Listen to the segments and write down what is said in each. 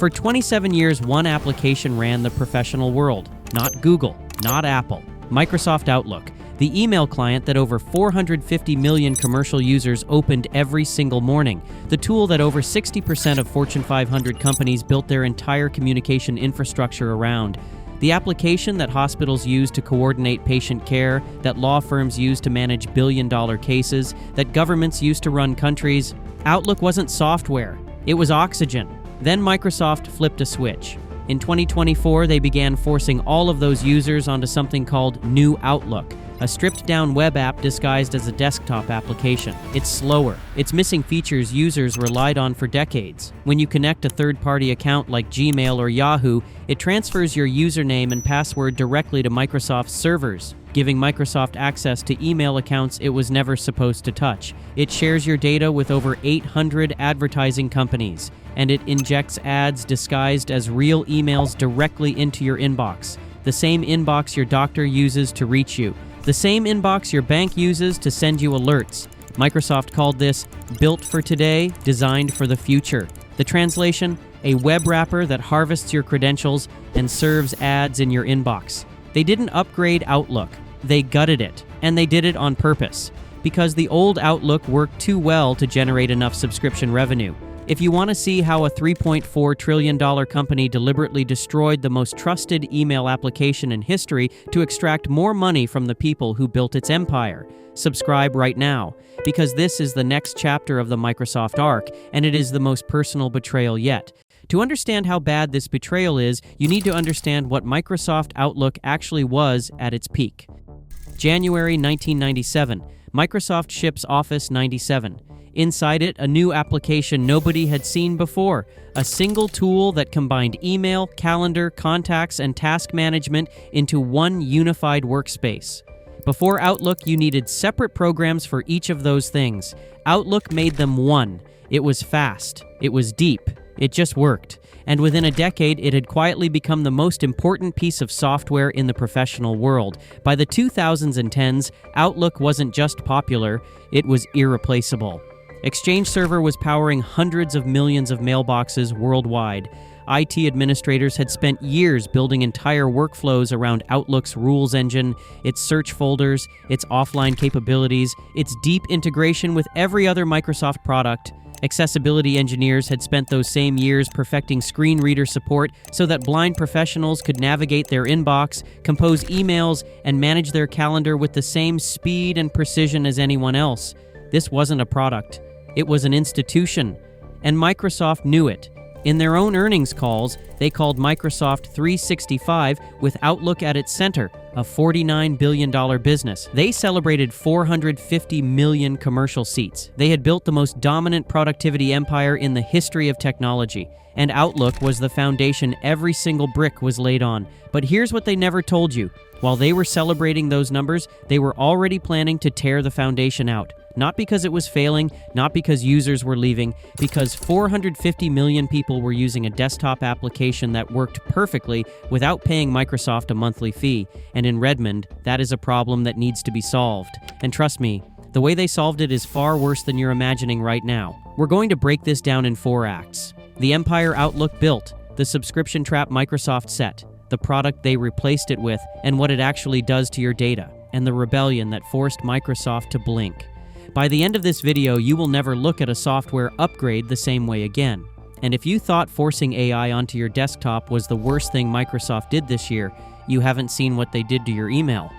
For 27 years, one application ran the professional world. Not Google, not Apple. Microsoft Outlook, the email client that over 450 million commercial users opened every single morning. The tool that over 60% of Fortune 500 companies built their entire communication infrastructure around. The application that hospitals use to coordinate patient care, that law firms use to manage billion-dollar cases, that governments use to run countries. Outlook wasn't software, it was oxygen. Then Microsoft flipped a switch. In 2024, they began forcing all of those users onto something called New Outlook, a stripped-down web app disguised as a desktop application. It's slower. It's missing features users relied on for decades. When you connect a third-party account like Gmail or Yahoo, it transfers your username and password directly to Microsoft's servers, giving Microsoft access to email accounts it was never supposed to touch. It shares your data with over 800 advertising companies, and it injects ads disguised as real emails directly into your inbox. The same inbox your doctor uses to reach you. The same inbox your bank uses to send you alerts. Microsoft called this built for today, designed for the future. The translation, a web wrapper that harvests your credentials and serves ads in your inbox. They didn't upgrade Outlook. They gutted it, and they did it on purpose, because the old Outlook worked too well to generate enough subscription revenue. If you want to see how a $3.4 trillion company deliberately destroyed the most trusted email application in history to extract more money from the people who built its empire, subscribe right now, because this is the next chapter of the Microsoft arc, and it is the most personal betrayal yet. To understand how bad this betrayal is, you need to understand what Microsoft Outlook actually was at its peak. January 1997, Microsoft ships Office 97. Inside it, a new application nobody had seen before, a single tool that combined email, calendar, contacts, and task management into one unified workspace. Before Outlook, you needed separate programs for each of those things. Outlook made them one. It was fast. It was deep. It just worked. And within a decade, it had quietly become the most important piece of software in the professional world. By the 2000s and 10s, Outlook wasn't just popular, it was irreplaceable. Exchange Server was powering hundreds of millions of mailboxes worldwide. IT administrators had spent years building entire workflows around Outlook's rules engine, its search folders, its offline capabilities, its deep integration with every other Microsoft product. Accessibility engineers had spent those same years perfecting screen reader support so that blind professionals could navigate their inbox, compose emails, and manage their calendar with the same speed and precision as anyone else. This wasn't a product. It was an institution, and Microsoft knew it. In their own earnings calls, they called Microsoft 365 with Outlook at its center, a $49 billion business. They celebrated 450 million commercial seats. They had built the most dominant productivity empire in the history of technology, and Outlook was the foundation every single brick was laid on. But here's what they never told you. While they were celebrating those numbers, they were already planning to tear the foundation out. Not because it was failing, not because users were leaving, because 450 million people were using a desktop application that worked perfectly without paying Microsoft a monthly fee. And in Redmond, that is a problem that needs to be solved. And trust me, the way they solved it is far worse than you're imagining right now. We're going to break this down in 4 acts. The empire Outlook built, the subscription trap Microsoft set, the product they replaced it with, and what it actually does to your data, and the rebellion that forced Microsoft to blink. By the end of this video, you will never look at a software upgrade the same way again. And if you thought forcing AI onto your desktop was the worst thing Microsoft did this year, you haven't seen what they did to your email.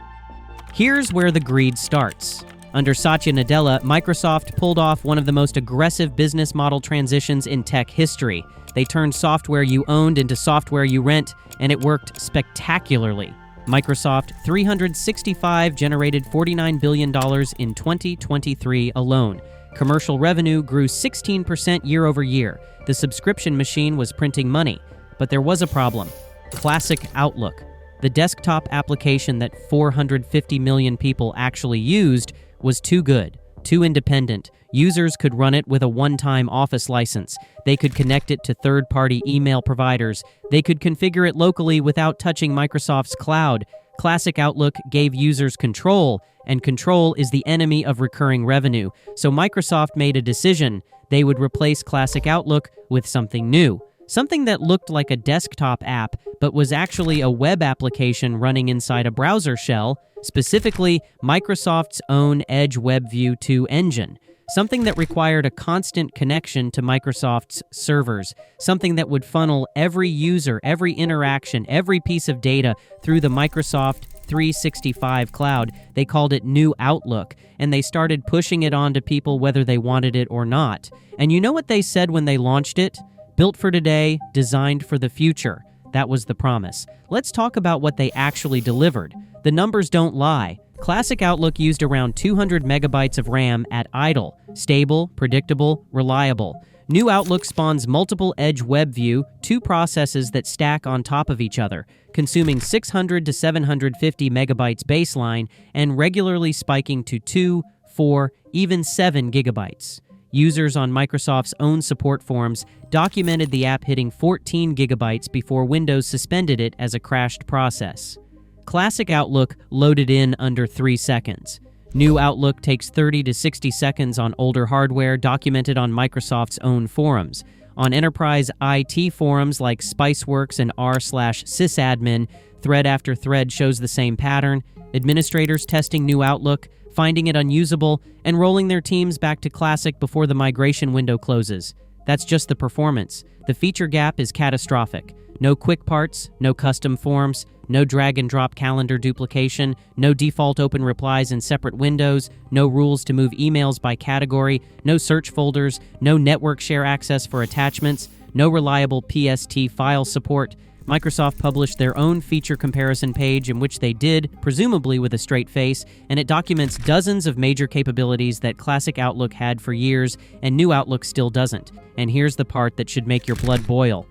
Here's where the greed starts. Under Satya Nadella, Microsoft pulled off one of the most aggressive business model transitions in tech history. They turned software you owned into software you rent, and it worked spectacularly. Microsoft 365 generated $49 billion in 2023 alone. Commercial revenue grew 16% year over year. The subscription machine was printing money. But there was a problem. Classic Outlook. The desktop application that 450 million people actually used was too good, too independent. Users could run it with a one-time Office license. They could connect it to third-party email providers. They could configure it locally without touching Microsoft's cloud. Classic Outlook gave users control, and control is the enemy of recurring revenue. So Microsoft made a decision. They would replace Classic Outlook with something new. something that looked like a desktop app but was actually a web application running inside a browser shell, specifically Microsoft's own Edge WebView 2 engine. Something that required a constant connection to Microsoft's servers, something that would funnel every user, every interaction, every piece of data through the Microsoft 365 cloud. They called it New Outlook, and they started pushing it on to people whether they wanted it or not. And you know what they said when they launched it? Built for today, designed for the future. That was the promise. Let's talk about what they actually delivered. The numbers don't lie. Classic Outlook used around 200 megabytes of RAM at idle, stable, predictable, reliable. New Outlook spawns multiple Edge WebView, two processes that stack on top of each other, consuming 600 to 750 megabytes baseline and regularly spiking to 2, 4, even 7 gigabytes. Users on Microsoft's own support forums documented the app hitting 14 gigabytes before Windows suspended it as a crashed process. Classic Outlook loaded in under 3 seconds. New Outlook takes 30 to 60 seconds on older hardware, documented on Microsoft's own forums. On enterprise IT forums like Spiceworks and r/sysadmin, thread after thread shows the same pattern. Administrators testing New Outlook, finding it unusable, and rolling their teams back to Classic before the migration window closes. That's just the performance. The feature gap is catastrophic. No quick parts, no custom forms, no drag-and-drop calendar duplication, no default open replies in separate windows, no rules to move emails by category, no search folders, no network share access for attachments, no reliable PST file support. Microsoft published their own feature comparison page in which they did, presumably with a straight face, and it documents dozens of major capabilities that Classic Outlook had for years and New Outlook still doesn't. And here's the part that should make your blood boil.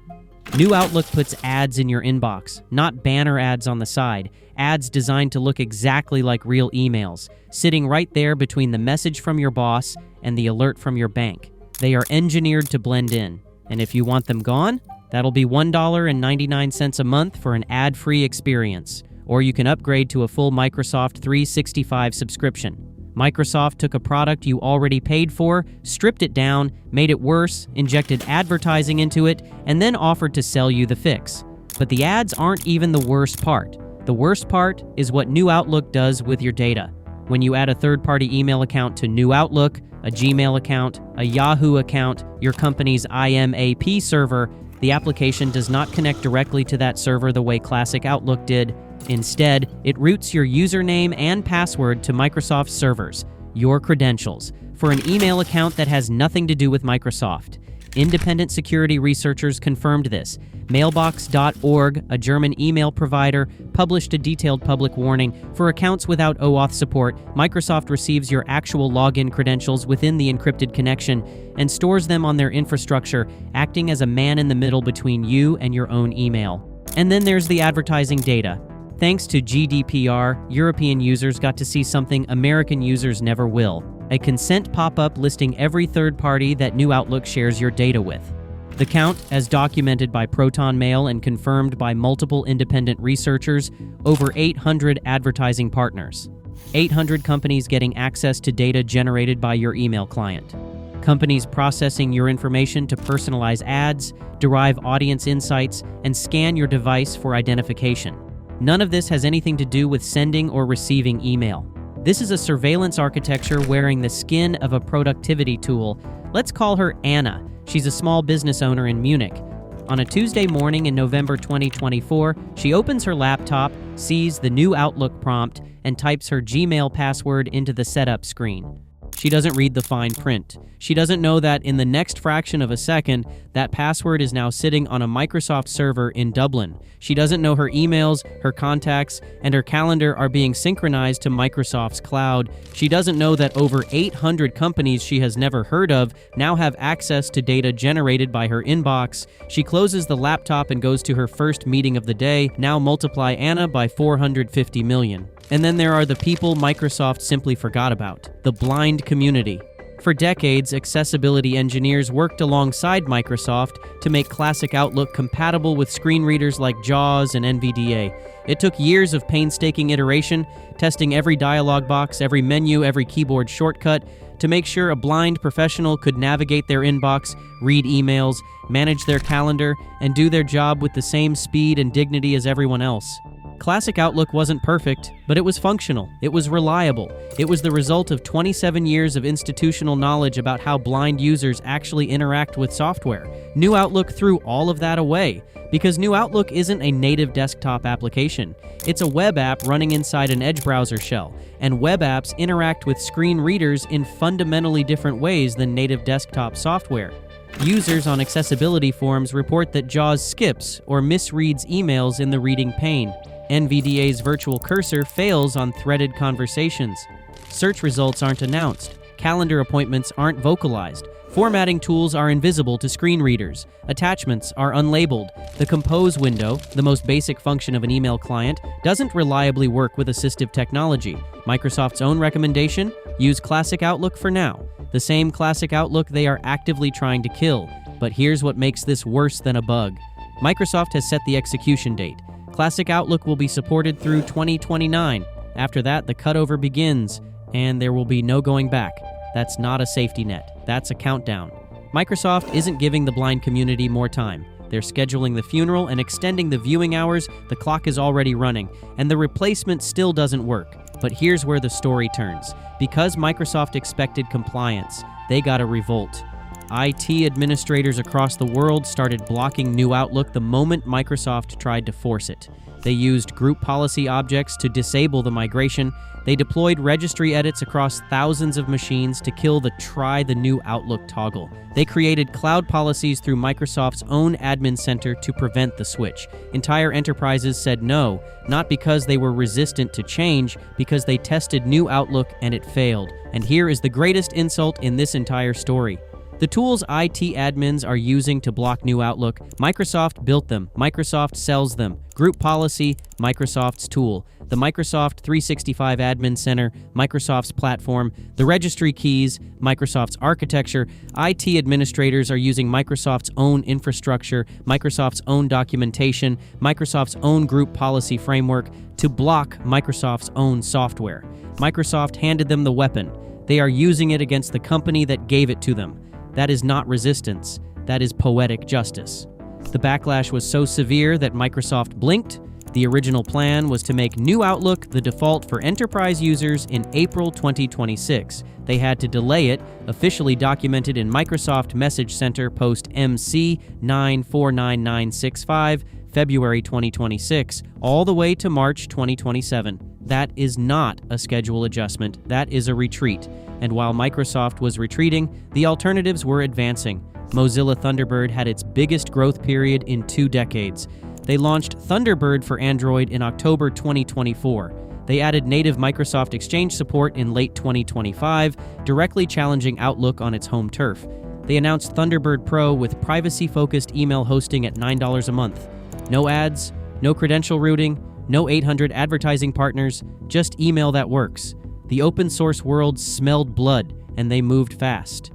New Outlook puts ads in your inbox, not banner ads on the side, ads designed to look exactly like real emails, sitting right there between the message from your boss and the alert from your bank. They are engineered to blend in, and if you want them gone, that'll be $1.99 a month for an ad-free experience, or you can upgrade to a full Microsoft 365 subscription. Microsoft took a product you already paid for, stripped it down, made it worse, injected advertising into it, and then offered to sell you the fix. But the ads aren't even the worst part. The worst part is what New Outlook does with your data. When you add a third-party email account to New Outlook, a Gmail account, a Yahoo account, your company's IMAP server, the application does not connect directly to that server the way Classic Outlook did. Instead, it routes your username and password to Microsoft servers, your credentials, for an email account that has nothing to do with Microsoft. Independent security researchers confirmed this. Mailbox.org, a German email provider, published a detailed public warning. For accounts without OAuth support, Microsoft receives your actual login credentials within the encrypted connection and stores them on their infrastructure, acting as a man in the middle between you and your own email. And then there's the advertising data. Thanks to GDPR, European users got to see something American users never will: a consent pop-up listing every third party that New Outlook shares your data with. The count, as documented by Proton Mail and confirmed by multiple independent researchers, over 800 advertising partners. 800 companies getting access to data generated by your email client. Companies processing your information to personalize ads, derive audience insights, and scan your device for identification. None of this has anything to do with sending or receiving email. This is a surveillance architecture wearing the skin of a productivity tool. Let's call her Anna. She's a small business owner in Munich. On a Tuesday morning in November 2024, she opens her laptop, sees the New Outlook prompt, and types her Gmail password into the setup screen. She doesn't read the fine print. She doesn't know that in the next fraction of a second, that password is now sitting on a Microsoft server in Dublin. She doesn't know her emails, her contacts, and her calendar are being synchronized to Microsoft's cloud. She doesn't know that over 800 companies she has never heard of now have access to data generated by her inbox. She closes the laptop and goes to her first meeting of the day. Now multiply Anna by 450 million. And then there are the people Microsoft simply forgot about, the blind community. For decades, accessibility engineers worked alongside Microsoft to make classic Outlook compatible with screen readers like JAWS and NVDA. It took years of painstaking iteration, testing every dialog box, every menu, every keyboard shortcut, to make sure a blind professional could navigate their inbox, read emails, manage their calendar, and do their job with the same speed and dignity as everyone else. Classic Outlook wasn't perfect, but it was functional, it was reliable, it was the result of 27 years of institutional knowledge about how blind users actually interact with software. New Outlook threw all of that away, because New Outlook isn't a native desktop application. It's a web app running inside an Edge browser shell, and web apps interact with screen readers in fundamentally different ways than native desktop software. Users on accessibility forums report that JAWS skips or misreads emails in the reading pane. NVDA's virtual cursor fails on threaded conversations. Search results aren't announced. Calendar appointments aren't vocalized. Formatting tools are invisible to screen readers. Attachments are unlabeled. The Compose window, the most basic function of an email client, doesn't reliably work with assistive technology. Microsoft's own recommendation? Use Classic Outlook for now. The same Classic Outlook they are actively trying to kill. But here's what makes this worse than a bug. Microsoft has set the execution date. Classic Outlook will be supported through 2029. After that, the cutover begins, and there will be no going back. That's not a safety net. That's a countdown. Microsoft isn't giving the blind community more time. They're scheduling the funeral and extending the viewing hours. The clock is already running, and the replacement still doesn't work. But here's where the story turns. Because Microsoft expected compliance, they got a revolt. IT administrators across the world started blocking New Outlook the moment Microsoft tried to force it. They used group policy objects to disable the migration. They deployed registry edits across thousands of machines to kill the Try the New Outlook toggle. They created cloud policies through Microsoft's own admin center to prevent the switch. Entire enterprises said no, not because they were resistant to change, because they tested New Outlook and it failed. And here is the greatest insult in this entire story. The tools IT admins are using to block New Outlook, Microsoft built them, Microsoft sells them. Group policy, Microsoft's tool. The Microsoft 365 Admin Center, Microsoft's platform. The registry keys, Microsoft's architecture. IT administrators are using Microsoft's own infrastructure, Microsoft's own documentation, Microsoft's own group policy framework to block Microsoft's own software. Microsoft handed them the weapon. They are using it against the company that gave it to them. That is not resistance. That is poetic justice. The backlash was so severe that Microsoft blinked. The original plan was to make New Outlook the default for enterprise users in April 2026. They had to delay it, officially documented in Microsoft Message Center Post MC 949965, February 2026, all the way to March 2027. That is not a schedule adjustment. That is a retreat. And while Microsoft was retreating, the alternatives were advancing. Mozilla Thunderbird had its biggest growth period in 2 decades. They launched Thunderbird for Android in October 2024. They added native Microsoft Exchange support in late 2025, directly challenging Outlook on its home turf. They announced Thunderbird Pro with privacy-focused email hosting at $9 a month. No ads, no credential routing, no 800 advertising partners, just email that works. The open source world smelled blood, and they moved fast.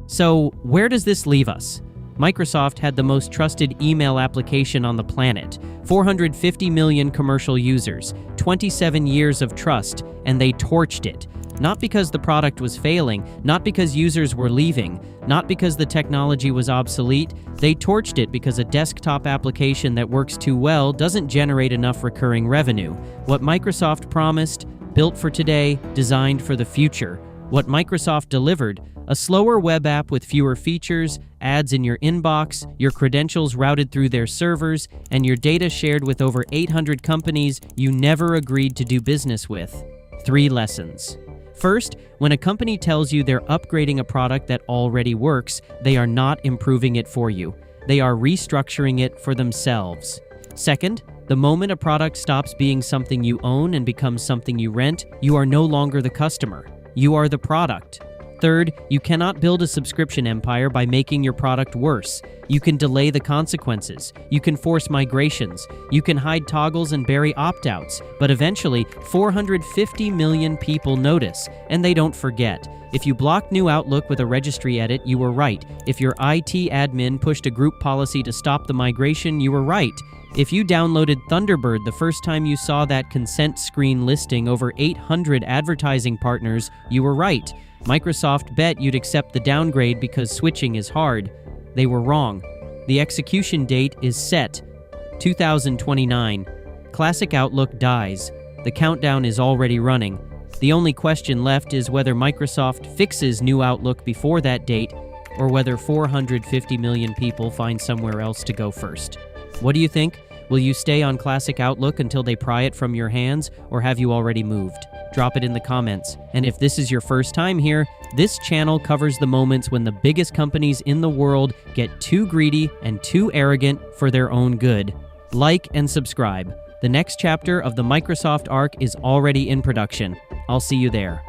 So, where does this leave us? Microsoft had the most trusted email application on the planet, 450 million commercial users, 27 years of trust, and they torched it. Not because the product was failing, not because users were leaving, not because the technology was obsolete. They torched it because a desktop application that works too well doesn't generate enough recurring revenue. What Microsoft promised, built for today, designed for the future. What Microsoft delivered, a slower web app with fewer features, ads in your inbox, your credentials routed through their servers, and your data shared with over 800 companies you never agreed to do business with. 3 lessons. First, when a company tells you they're upgrading a product that already works, they are not improving it for you. They are restructuring it for themselves. Second, the moment a product stops being something you own and becomes something you rent, you are no longer the customer. You are the product. Third, you cannot build a subscription empire by making your product worse. You can delay the consequences. You can force migrations. You can hide toggles and bury opt-outs. But eventually, 450 million people notice, and they don't forget. If you blocked new Outlook with a registry edit, you were right. If your IT admin pushed a group policy to stop the migration, you were right. If you downloaded Thunderbird the first time you saw that consent screen listing over 800 advertising partners, you were right. Microsoft bet you'd accept the downgrade because switching is hard. They were wrong. The execution date is set. 2029. Classic Outlook dies. The countdown is already running. The only question left is whether Microsoft fixes new Outlook before that date, or whether 450 million people find somewhere else to go first. What do you think? Will you stay on Classic Outlook until they pry it from your hands, or have you already moved? Drop it in the comments. And if this is your first time here, this channel covers the moments when the biggest companies in the world get too greedy and too arrogant for their own good. Like and subscribe. The next chapter of the Microsoft arc is already in production. I'll see you there.